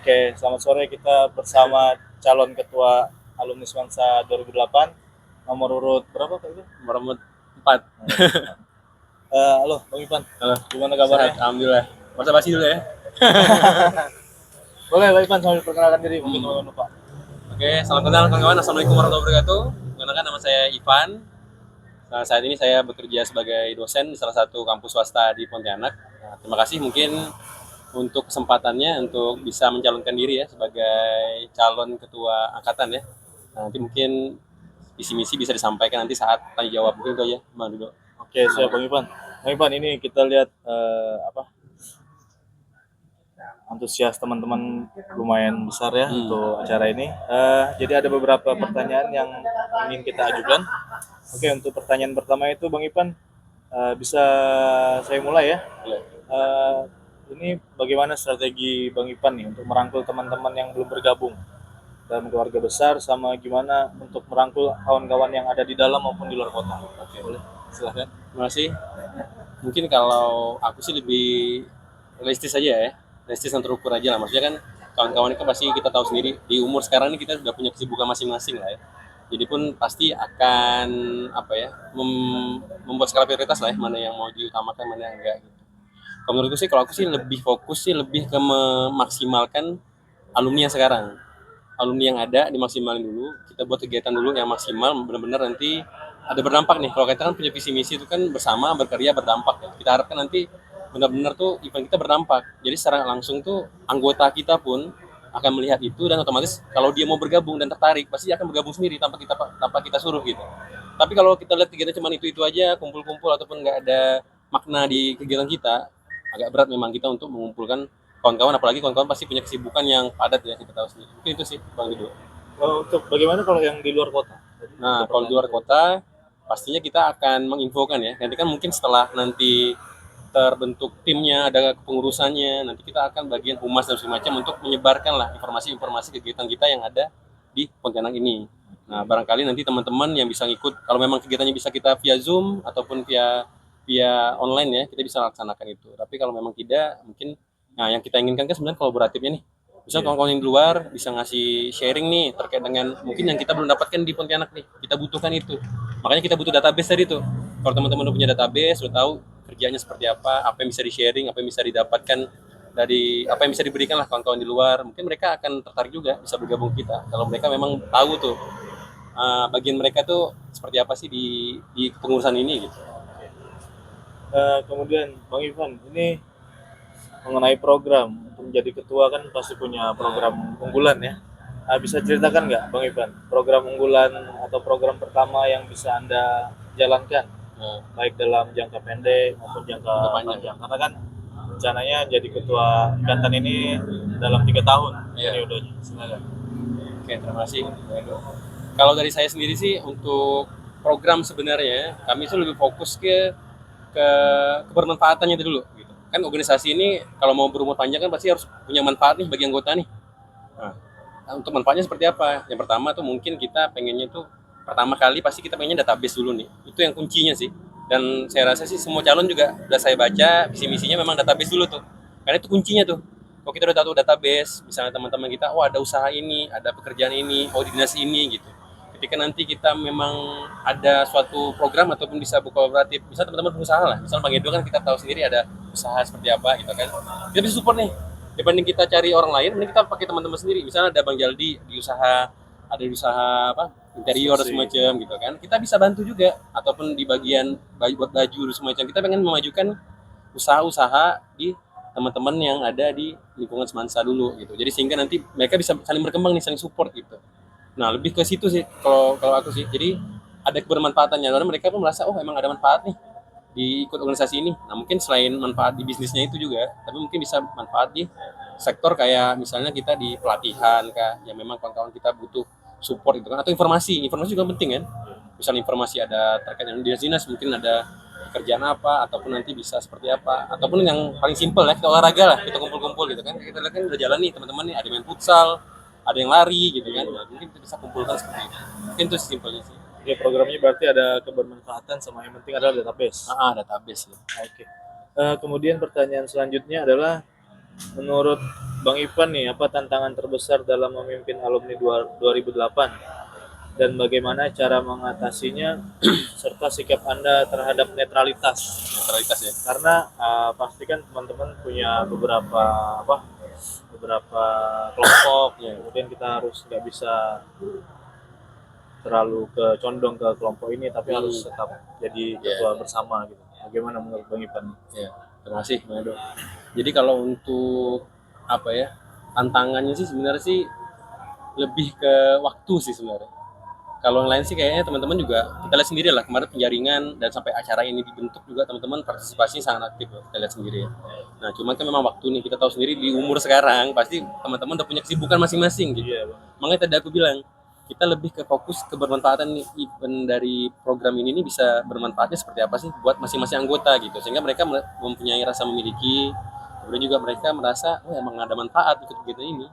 Oke, selamat sore. Kita bersama calon ketua alumni Semansa 2008, nomor urut berapa Pak itu? Nomor 4. Halo, Bang Ipan. Halo. Gimana kabarnya? Sehat, alhamdulillah. Masa basi dulu ya. Boleh, Bang Ipan sambil perkenalkan diri mungkin teman-teman Pak. Oke, salam kenal kawan-kawan. Assalamualaikum warahmatullahi wabarakatuh. Perkenalkan, nama saya Ivan. Nah, saat ini saya bekerja sebagai dosen di salah satu kampus swasta di Pontianak. Nah, terima kasih mungkin untuk kesempatannya untuk bisa mencalonkan diri ya sebagai calon ketua angkatan ya. Nah, nanti mungkin visi misi bisa disampaikan nanti saat tanya jawab, mungkin itu aja, Bang Dudo. Oke, siap Bang Ipan. Bang Ipan, ini kita lihat antusias teman-teman lumayan besar ya untuk acara ini. Jadi ada beberapa pertanyaan yang ingin kita ajukan. Oke, untuk pertanyaan pertama itu Bang Ipan, bisa saya mulai ya? Ini bagaimana strategi Bang Ipan nih untuk merangkul teman-teman yang belum bergabung dalam keluarga besar, sama gimana untuk merangkul kawan-kawan yang ada di dalam maupun di luar kota? Oke, boleh, silahkan. Terima kasih. Mungkin kalau aku sih lebih realistis aja ya, realistis dan terukur aja lah. Maksudnya kan kawan-kawan itu pasti kita tahu sendiri, di umur sekarang ini kita sudah punya kesibukan masing-masing lah ya. Jadi pun pasti akan membuat skala prioritas lah ya, mana yang mau diutamakan, mana yang enggak gitu. Kalau menurutku sih, kalau aku sih lebih fokus sih lebih ke memaksimalkan alumni yang sekarang. Alumni yang ada dimaksimalin dulu, kita buat kegiatan dulu yang maksimal, benar-benar nanti ada berdampak nih. Kalau kita kan punya visi misi itu kan bersama, berkarya, berdampak ya. Kita harapkan nanti benar-benar tuh event kita berdampak. Jadi secara langsung tuh anggota kita pun akan melihat itu, dan otomatis kalau dia mau bergabung dan tertarik pasti akan bergabung sendiri tanpa kita suruh gitu. Tapi kalau kita lihat kegiatan cuma itu aja, kumpul-kumpul ataupun nggak ada makna di kegiatan kita, agak berat memang kita untuk mengumpulkan kawan-kawan, apalagi kawan-kawan pasti punya kesibukan yang padat ya, kita tahu sendiri. Mungkin itu sih Bang Widodo. Untuk bagaimana kalau yang di luar kota? Nah, kalau di luar kota pastinya kita akan menginfokan ya. Nanti kan mungkin setelah nanti terbentuk timnya, ada kepengurusannya, nanti kita akan bagian humas dan semacam untuk menyebarkan lah informasi-informasi kegiatan kita yang ada di Pontianak ini. Nah, barangkali nanti teman-teman yang bisa ngikut, kalau memang kegiatannya bisa kita via Zoom ataupun via online ya, kita bisa laksanakan itu. Tapi kalau memang tidak, mungkin nah yang kita inginkan kan sebenarnya kolaboratifnya nih. Bisa kawan-kawan yang di luar bisa ngasih sharing nih terkait dengan mungkin yang kita belum dapatkan di Pontianak nih. Kita butuhkan itu. Makanya kita butuh database tadi tuh. Kalau teman-teman udah punya database, udah tahu kerjanya seperti apa yang bisa di-sharing, apa yang bisa didapatkan dari apa yang bisa diberikan lah kawan-kawan di luar, mungkin mereka akan tertarik juga bisa bergabung kita. Kalau mereka memang tahu tuh bagian mereka tuh seperti apa sih di pengurusan ini gitu. Kemudian Bang Ivan, ini mengenai program untuk menjadi ketua kan pasti punya program unggulan ya. Bisa ceritakan nggak Bang Ivan program unggulan atau program pertama yang bisa Anda jalankan, baik dalam jangka pendek maupun jangka panjang? Karena kan rencananya jadi ketua ikatan ini dalam 3 tahun periodenya. Silakan. Oke, terima kasih. Kalau dari saya sendiri sih untuk program sebenarnya kami itu lebih fokus ke kebermanfaatannya dulu gitu. Kan organisasi ini kalau mau berumur panjang kan pasti harus punya manfaat nih bagi anggota nih. Nah, untuk manfaatnya seperti apa? Yang pertama tuh mungkin kita pengennya tuh pertama kali pasti kita pengennya database dulu nih. Itu yang kuncinya sih. Dan saya rasa sih semua calon juga udah saya baca visi misinya memang database dulu tuh. Karena itu kuncinya tuh. Kalau kita udah tahu database, misalnya teman-teman kita, oh ada usaha ini, ada pekerjaan ini, oh di dinas ini gitu. Ketika nanti kita memang ada suatu program ataupun bisa berkolaboratif, misal teman-teman berusaha lah, misal Bang Edo kan kita tahu sendiri ada usaha seperti apa gitu kan, kita bisa support nih, dibanding kita cari orang lain, mending kita pakai teman-teman sendiri. Misalnya ada Bang Jaldi di usaha, ada di usaha apa interior dan semacam gitu kan, kita bisa bantu juga, ataupun di bagian buat baju dan semacam, kita pengen memajukan usaha-usaha di teman-teman yang ada di lingkungan Semansa dulu gitu, jadi sehingga nanti mereka bisa saling berkembang nih, saling support gitu. Nah, lebih ke situ sih kalau aku sih. Jadi ada kebermanfaatannya, karena mereka pun merasa oh emang ada manfaat nih di ikut organisasi ini. Nah, mungkin selain manfaat di bisnisnya itu juga, tapi mungkin bisa manfaat di sektor kayak misalnya kita di pelatihan kah, yang memang kawan-kawan kita butuh support itu kan, atau informasi juga penting kan. Misalnya informasi ada terkait dengan dinas, mungkin ada pekerjaan apa, ataupun nanti bisa seperti apa, ataupun yang paling simpel ya, kita olahraga lah, kita kumpul-kumpul gitu kan. Kita lihat kan udah jalan nih teman-teman nih, ada main futsal, ada yang lari gitu kan. Nah, mungkin kita bisa kumpulkan seperti itu. Mungkin itu simpelnya sih. Oke, programnya berarti ada kebermanfaatan sama yang penting adalah database. Database ya. Oke. Kemudian pertanyaan selanjutnya adalah menurut Bang Ipan nih, apa tantangan terbesar dalam memimpin alumni 2008 dan bagaimana cara mengatasinya serta sikap Anda terhadap netralitas? Netralitas ya. Karena pasti kan teman-teman punya beberapa kelompok, Iya. kemudian kita harus nggak bisa terlalu condong ke kelompok ini, tapi harus tetap jadi ketua bersama gitu. Bagaimana menurut Bang Ipan? Ya, terima kasih Bang Edo. Jadi kalau untuk apa ya, tantangannya sih sebenarnya sih lebih ke waktu sih sebenarnya. Kalau yang lain sih kayaknya teman-teman juga kita lihat sendiri lah kemarin penjaringan dan sampai acara ini dibentuk juga teman-teman partisipasinya sangat aktif loh, kita lihat sendiri ya. Nah cuman kan memang waktu nih kita tahu sendiri di umur sekarang pasti teman-teman udah punya kesibukan masing-masing gitu. Iya, Bang. Makanya tadi aku bilang kita lebih ke fokus kebermanfaatan nih event dari program ini bisa bermanfaatnya seperti apa sih buat masing-masing anggota gitu sehingga mereka mempunyai rasa memiliki, kemudian juga mereka merasa oh emang ada manfaat ikut kegiatan ini.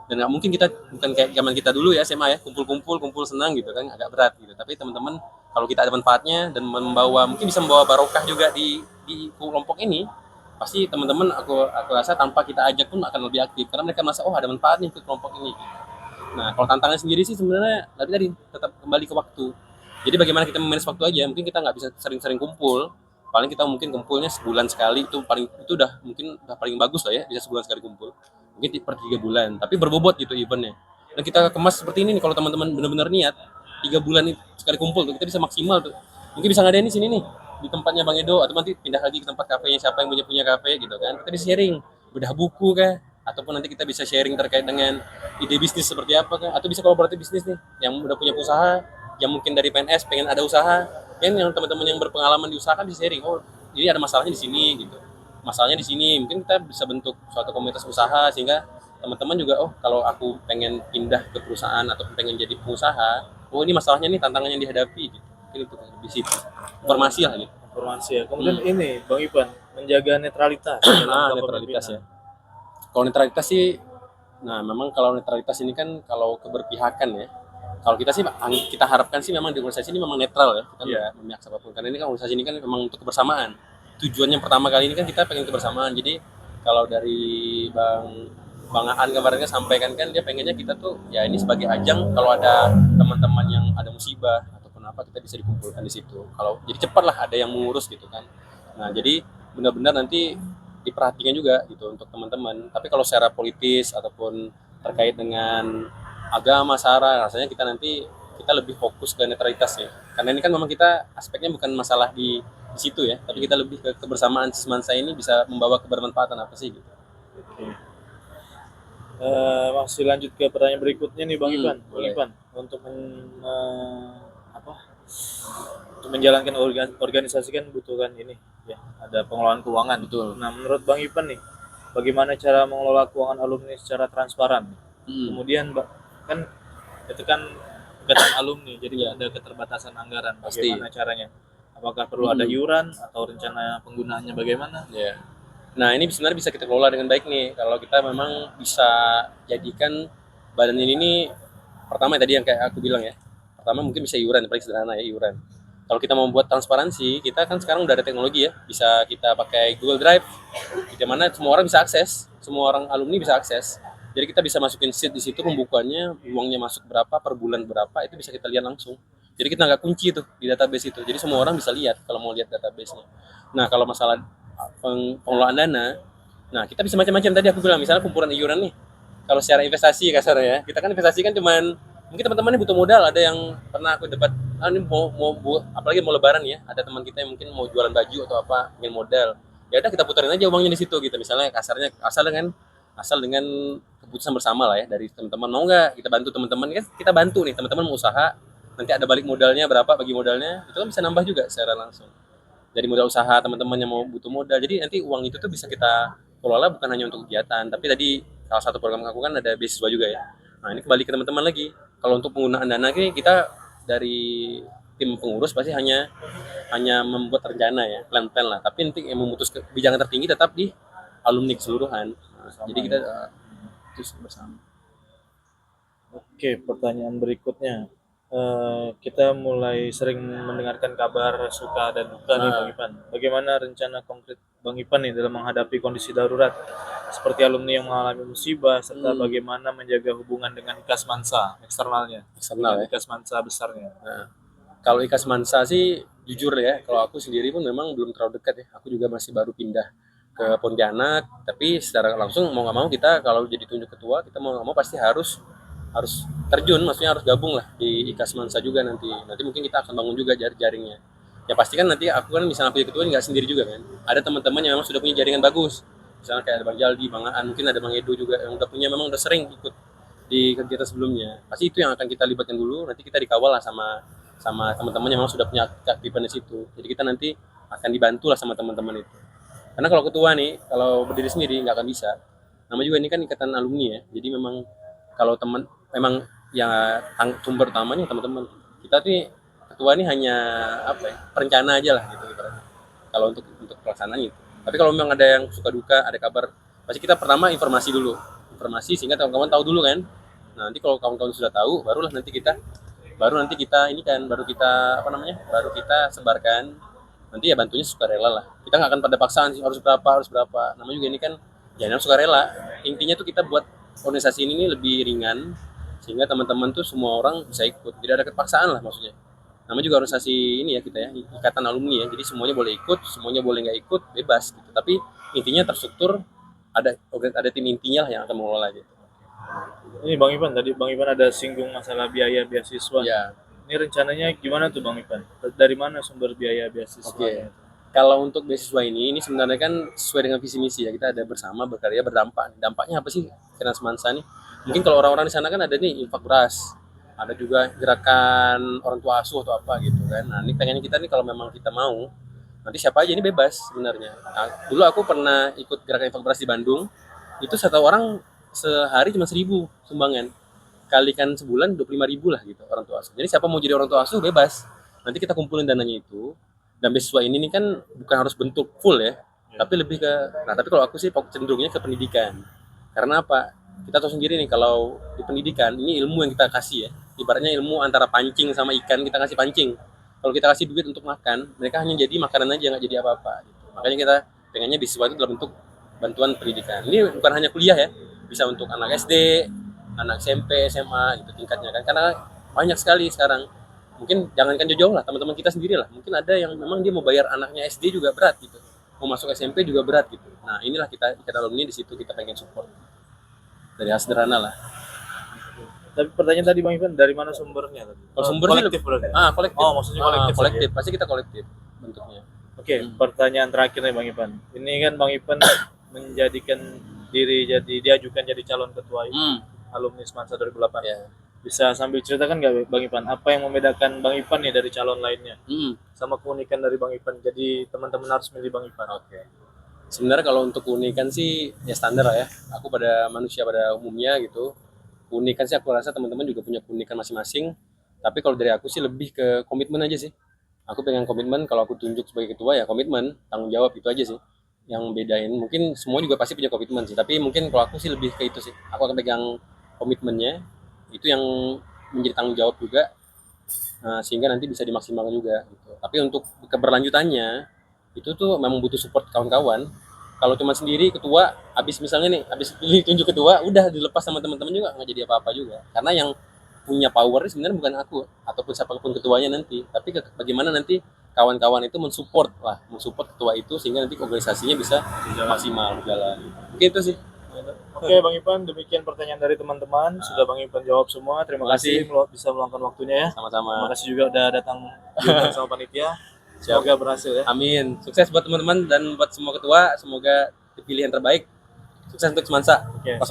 Dan nggak mungkin kita bukan kayak zaman kita dulu ya SMA ya kumpul senang gitu kan agak berat gitu, tapi teman-teman kalau kita ada manfaatnya dan mungkin bisa membawa barokah juga di kelompok ini, pasti teman-teman aku rasa tanpa kita ajak pun akan lebih aktif karena mereka merasa oh ada manfaat nih ke kelompok ini. Nah kalau tantangan sendiri sih sebenarnya tadi tetap kembali ke waktu. Jadi bagaimana kita memanage waktu aja, mungkin kita nggak bisa sering-sering kumpul, paling kita mungkin kumpulnya sebulan sekali, itu udah mungkin udah paling bagus lah ya, bisa sebulan sekali kumpul mungkin per 3 bulan, tapi berbobot gitu eventnya. Dan kita kemas seperti ini nih, kalau teman-teman benar-benar niat 3 bulan sekali kumpul tuh kita bisa maksimal tuh. Mungkin bisa ngadain di sini nih di tempatnya Bang Edo atau nanti pindah lagi ke tempat kafenya siapa yang punya kafe gitu kan. Kita bisa sharing bedah buku kah ataupun nanti kita bisa sharing terkait dengan ide bisnis seperti apa kah atau bisa kolaboratif bisnis nih yang udah punya usaha yang mungkin dari PNS pengen ada usaha yang teman-teman yang berpengalaman di usaha kan bisa sharing oh jadi ada masalahnya di sini gitu, masalahnya di sini mungkin kita bisa bentuk suatu komunitas usaha sehingga teman-teman juga oh kalau aku pengen pindah ke perusahaan atau pengen jadi pengusaha oh ini masalahnya nih tantangannya yang dihadapi gitu mungkin itu di situ informasi lah gitu. Informasi ya. Kemudian ini Bang Ipan menjaga netralitas dalam Netralitas ya. kepemimpinan. Kalau netralitas sih nah memang kalau netralitas ini kan kalau keberpihakan ya, kalau kita sih kita harapkan sih memang di organisasi ini memang netral ya, kita nggak memihak siapapun karena ini kan organisasi ini kan memang untuk kebersamaan. Tujuannya pertama kali ini kan kita pengen kebersamaan. Jadi kalau dari Bang Aan kemarin sampaikan kan dia pengennya kita tuh ya ini sebagai ajang kalau ada teman-teman yang ada musibah ataupun apa kita bisa dikumpulkan di situ. Kalau jadi cepat lah ada yang mengurus gitu kan. Nah jadi benar-benar nanti diperhatikan juga gitu untuk teman-teman. Tapi kalau secara politis ataupun terkait dengan agama, sara, rasanya kita lebih fokus ke netralitas ya. Karena ini kan memang kita aspeknya bukan masalah di situ ya, tapi kita lebih ke kebersamaan semansa ini bisa membawa kebermanfaatan apa sih gitu. Oke. Masih lanjut ke pertanyaan berikutnya nih Bang Ipan. Bang boleh. Ipan untuk untuk menjalankan organisasi kan butuhkan ini ya ada pengelolaan keuangan. Betul. Nah menurut Bang Ipan nih bagaimana cara mengelola keuangan alumni secara transparan? Kemudian kan itu kan ikatan alumni jadi ada keterbatasan anggaran. Bagaimana caranya? Apakah perlu ada iuran atau rencana penggunaannya bagaimana? Ya. Nah ini sebenarnya bisa kita kelola dengan baik nih kalau kita memang bisa jadikan badan ini nih pertama tadi yang kayak aku bilang ya, pertama mungkin bisa iuran, paling sederhana ya iuran. Kalau kita mau buat transparansi, kita kan sekarang udah ada teknologi ya, bisa kita pakai Google Drive, di mana semua orang bisa akses, semua orang alumni bisa akses. Jadi kita bisa masukin sheet di situ pembukuannya, uangnya masuk berapa per bulan berapa, itu bisa kita lihat langsung. Jadi kita nggak kunci tuh di database itu. Jadi semua orang bisa lihat kalau mau lihat database-nya. Nah kalau masalah pengelolaan dana, nah kita bisa macam-macam tadi aku bilang, misalnya kumpulan iuran nih. Kalau secara investasi kasarnya ya, kita kan investasi kan cuman mungkin teman-teman butuh modal, ada yang pernah aku dapat ini apalagi mau lebaran ya, ada teman kita yang mungkin mau jualan baju atau apa ingin modal, ya udah kita puterin aja uangnya di situ gitu, misalnya kasarnya asal dengan keputusan bersama lah ya dari teman-teman, mau nggak kita bantu teman-teman, kan kita bantu nih teman-teman mau usaha, nanti ada balik modalnya berapa, bagi modalnya itu kan bisa nambah juga secara langsung dari modal usaha teman-teman yang mau butuh modal. Jadi nanti uang itu tuh bisa kita kelola bukan hanya untuk kegiatan, tapi tadi salah satu program aku kan ada beasiswa juga ya. Nah ini kembali ke teman-teman lagi. Kalau untuk penggunaan dana ini kita dari tim pengurus pasti hanya membuat rencana ya, plan-plan lah. Tapi nanti yang memutus kebijakan tertinggi tetap di alumni keseluruhan. Nah, jadi kita terus bersama. Oke, pertanyaan berikutnya. kita mulai sering mendengarkan kabar suka dan duka nih Bang Ipan. Bagaimana rencana konkret Bang Ipan nih dalam menghadapi kondisi darurat seperti alumni yang mengalami musibah serta bagaimana menjaga hubungan dengan Ikasmansa eksternalnya, Eksternal dengan ya. Ikasmansa besarnya. Nah, kalau Ikas Mansa sih jujur ya, kalau aku sendiri pun memang belum terlalu dekat ya. Aku juga masih baru pindah ke Pontianak, tapi secara langsung mau nggak mau kita kalau jadi tunjuk ketua, kita mau nggak mau pasti harus harus terjun, maksudnya harus gabung lah di Ikas Mansa juga nanti. Nanti mungkin kita akan bangun juga jaringnya. Ya pasti kan nanti aku kan misalnya punya ketua nggak sendiri juga kan. Ada teman-teman yang memang sudah punya jaringan bagus. Misalnya kayak ada Bang Jaldi, Bang Aan, mungkin ada Bang Edo juga yang udah punya memang udah sering ikut di kegiatan sebelumnya. Pasti itu yang akan kita libatkan dulu. Nanti kita dikawal lah sama sama teman-teman yang memang sudah punya keaktifan di situ. Jadi kita nanti akan dibantu lah sama teman-teman itu. Karena kalau ketua nih, kalau berdiri sendiri nggak akan bisa. Nama juga ini kan ikatan alumni ya. Jadi memang kalau teman memang ya sumber utamanya teman-teman. Kita nih ketua ini hanya apa ya, perencana aja lah gitu. Kalau untuk pelaksanaan itu. Tapi kalau memang ada yang suka duka, ada kabar, pasti kita pertama informasi dulu. Informasi sehingga kawan-kawan tahu dulu kan. Nah, nanti kalau kawan-kawan sudah tahu, baru nanti kita ini kan baru kita apa namanya baru kita sebarkan nanti ya bantunya sukarela lah, kita nggak akan pada paksaan sih harus berapa namanya juga ini kan jangan sukarela. Intinya tuh kita buat organisasi ini nih lebih ringan sehingga teman-teman tuh semua orang bisa ikut, tidak ada kepaksaan lah maksudnya. Namanya juga organisasi ini ya kita ya ikatan alumni ya, jadi semuanya boleh ikut, semuanya boleh nggak ikut, bebas gitu, tapi intinya terstruktur, ada tim intinya lah yang akan mengelola gitu. Ini Bang Ipan, tadi Bang Ipan ada singgung masalah biaya beasiswa. Ya. Ini rencananya gimana tuh Bang Ipan? Dari mana sumber biaya beasiswa? Oke. Kalau untuk beasiswa ini sebenarnya kan sesuai dengan visi misi ya, kita ada bersama berkarya berdampak. Dampaknya apa sih Finans Mansa nih? Mungkin kalau orang-orang di sana kan ada nih infak beras, ada juga gerakan orang tua asuh atau apa gitu kan. Nah ini pengennya kita nih kalau memang kita mau, nanti siapa aja ini bebas sebenarnya. Nah, dulu aku pernah ikut gerakan infak beras di Bandung, itu satu orang sehari cuma 1.000 sumbangan. Kalikan sebulan 25.000 lah gitu orang tua asuh. Jadi siapa mau jadi orang tua asuh bebas. Nanti kita kumpulin dananya itu, dan beasiswa ini nih kan bukan harus bentuk full ya, tapi lebih ke, nah tapi kalau aku sih cenderungnya ke pendidikan. Karena apa? Kita tahu sendiri nih kalau di pendidikan ini ilmu yang kita kasih ya, ibaratnya ilmu antara pancing sama ikan, kita kasih pancing. Kalau kita kasih duit untuk makan, mereka hanya jadi makanan aja, nggak jadi apa-apa gitu. Makanya kita pengennya beasiswa itu dalam bentuk bantuan pendidikan. Ini bukan hanya kuliah ya, bisa untuk anak SD, anak SMP, SMA gitu tingkatnya kan, karena banyak sekali sekarang. Mungkin jangankan jauh-jauh lah, teman-teman kita sendiri lah, mungkin ada yang memang dia mau bayar anaknya SD juga berat gitu, mau masuk SMP juga berat gitu. Nah inilah kita alumni di situ kita pengen support dari hal sederhana lah. Tapi pertanyaan tadi Bang Ivan, dari mana sumbernya tadi? Kalau sumbernya kolektif berarti. kolektif. Oh, maksudnya kolektif. Kolektif pasti kita kolektif bentuknya. Oke, pertanyaan terakhir nih Bang Ivan. Ini kan Bang Ivan menjadikan diri diajukan jadi calon ketua alumni Semansa 2008. Ya. Bisa sambil ceritakan nggak Bang Ipan, apa yang membedakan Bang Ipan nih dari calon lainnya? Sama keunikan dari Bang Ipan, jadi teman-teman harus milih Bang Ipan. Oke. Sebenarnya kalau untuk keunikan sih ya standar lah ya. Aku pada manusia pada umumnya gitu. Keunikan sih aku rasa teman-teman juga punya keunikan masing-masing. Tapi kalau dari aku sih lebih ke komitmen aja sih. Aku pengen komitmen, kalau aku tunjuk sebagai ketua ya komitmen, tanggung jawab itu aja sih. Yang bedain, mungkin semua juga pasti punya komitmen sih. Tapi mungkin kalau aku sih lebih ke itu sih. Aku akan pegang komitmennya, itu yang menjadi tanggung jawab juga, sehingga nanti bisa dimaksimalkan juga gitu. Tapi untuk keberlanjutannya itu tuh memang butuh support kawan-kawan. Kalau cuma sendiri ketua, misalnya nih habis ditunjuk ketua udah dilepas sama teman-teman juga nggak jadi apa-apa juga, karena yang punya power sebenarnya bukan aku ataupun siapapun ketuanya nanti, tapi bagaimana nanti kawan-kawan itu mensupport ketua itu sehingga nanti organisasinya bisa maksimal berjalan. Begitu sih. Oke Bang Ipan, demikian pertanyaan dari teman-teman. Sudah Bang Ipan jawab semua. Terima kasih bisa meluangkan waktunya ya. Sama-sama. Terima kasih juga udah datang diundang sama panitia. Semoga berhasil ya. Amin. Sukses buat teman-teman dan buat semua ketua. Semoga dipilih yang terbaik. Sukses untuk Semansa. 08.